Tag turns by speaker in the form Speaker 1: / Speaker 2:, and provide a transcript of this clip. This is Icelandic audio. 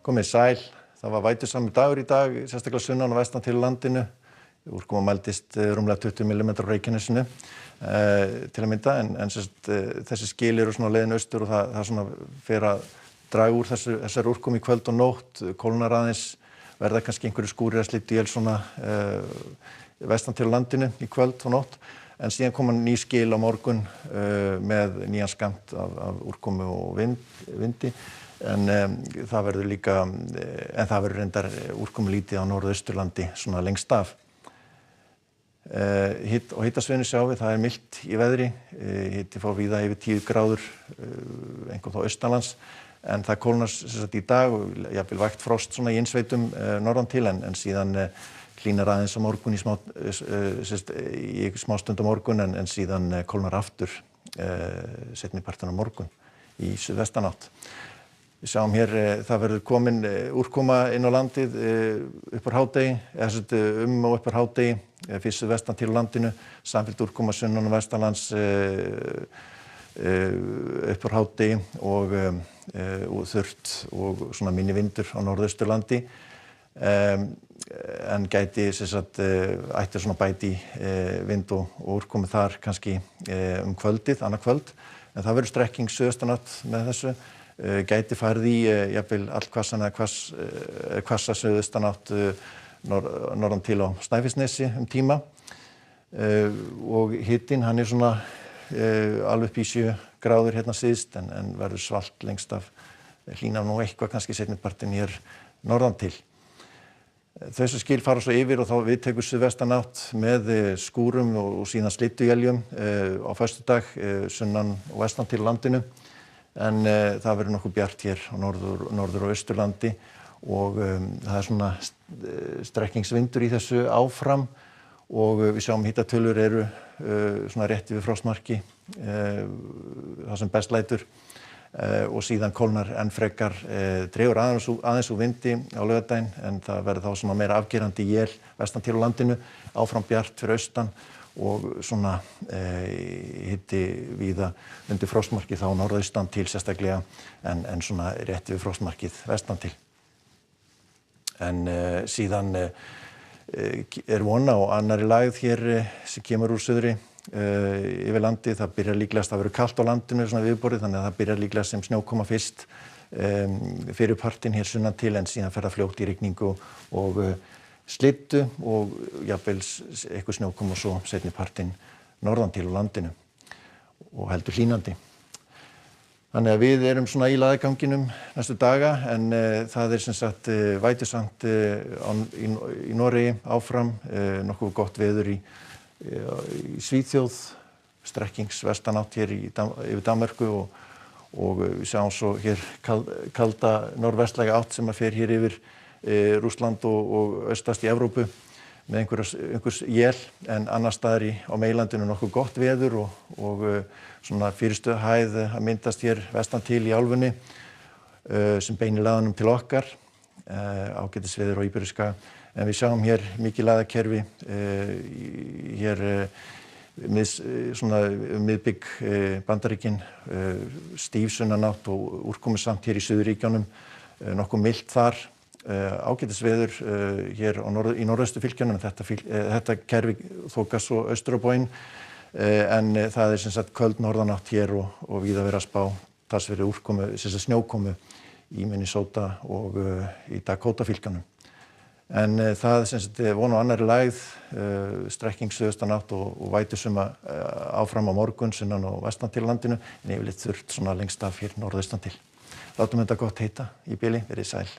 Speaker 1: Komið sæl. Það var vætusamur dagur í dag, sérstaklega sunnan og vestan til landinu. Úrkoma mældist rúmlega 20 mm á Reykjanesinu til að mynda, en þessi skil eru svona á leiðin austur og það svona fer að draga úr þessar úrkomu í kvöld og nótt, kólnar aðeins, verða kannski einhverju skúrir að slydduél svona vestan til landinu í kvöld og nótt, en síðan koma ný skil á morgun með nýjan skammt af úrkomu og vindi. En það verður líka, það verður reyndar úrkomu lítið á Norðausturlandi svona lengst af. Á hitasvæðinu sjáum við, það milt í veðri, hiti fá víða yfir 10 gráður, einhvern þá austanlands, en það kólnar í dag og jafnvel vægt frost svona í innsveitum norðan til, en síðan hlýnar aðeins á morgun í smástund á morgun, en síðan kólnar aftur seinni partinn á morgun í suðvestanátt. Við sjáum hér, það verður komin úrkoma inn á landið upp úr hádegi, og upp úr hádegi, fyrst vestan til landinu, samfelld úrkoma sunnan og vestanlands upp úr hádegi og þurrt og svona minni vindur á Norðausturlandi, en gæti ætti svona bæti vind og úrkomu þar kannski kvöldið, annað kvöld, en það verður strekking suðaustanátt með þessu. Gæti farið í jafnvel allhvassan eða hvassa suðaustanátt norðan til á Snæfellsnesi tíma, og hitinn hann svona alveg upp í 7 gráður hérna syðst, en verður svalt lengst af, hlýnar nú eitthvað kannski seinni partinn hér norðan til. Þessu skil fara svo yfir og þá viðtekur suðvestanátt með skúrum og síðan slydduéljum á föstudag sunnan og vestan til landinu. En það verður nokkuð bjart hér á norður og austurlandi og það svona strekkingsvindur í þessu áfram og við sjáum hitatölur eru svona rétt yfir frostmarki, það sem best lætur, og síðan kólnar enn frekar, dregur aðeins úr vindi á laugardaginn, en það verður þá svona meira afgerandi él vestan til á landinu, áfram bjart fyrir austan og svona hiti víða undir frostmarkið þá norðaustan til sérstaklega, en svona rétt við frostmarkið vestan til. En síðan von á annarri lægð hér sem kemur úr suðri yfir landið. Það byrjar líklegast að vera kalt á landinu svona viðborið, þannig að það byrjar líklegast sem snjókoma fyrst fyrir partinn hér sunnan til, en síðan fer það fljótt í rigningu og slyddu og jafnvel eitthvað snjókom og svo seinni partinn norðan til á landinu og heldur hlýnandi. Þannig að við erum svona í laðganginum næstu daga, en það sem sagt vætusamt í Noregi áfram, nokkuð gott veður í Svíþjóð, strekkings vestanátt hér yfir Danmörku og við sjáum svo hér kalda norðvestlæga átt sem fer hér yfir Rússland og austast í Evrópu með einhvers él, en annars staðar á meginlandinu nokkuð gott veður og svona fyrirstöðuhæð að myndast hér vestan til í álfunni sem beinir laðanum til okkar, ágætisveður á Íberíuskaga, en við sjáum hér mikið laðakerfi hér svona miðbik Bandaríkin, stíf sunnanátt og úrkomusamt hér í Suðurríkjunum, nokkuð milt þar. Ágætisveður hér í norðausturfylkjunum, þetta kerfi þokast svo austur á bóginn, en það sem sagt köld norðanátt hér og víða verið að spá talsverðri úrkomu, snjókomu í Minnesota og í Dakota-fylkjunum. En það sem sagt von á annarri lægð, strekking suðaustanátt og vætusuma áfram á morgun sunnan og vestan til landinu, en yfirleitt þurrt svona lengst af hér norðaustan til. Látum þetta gott heita í bili, verið sæl.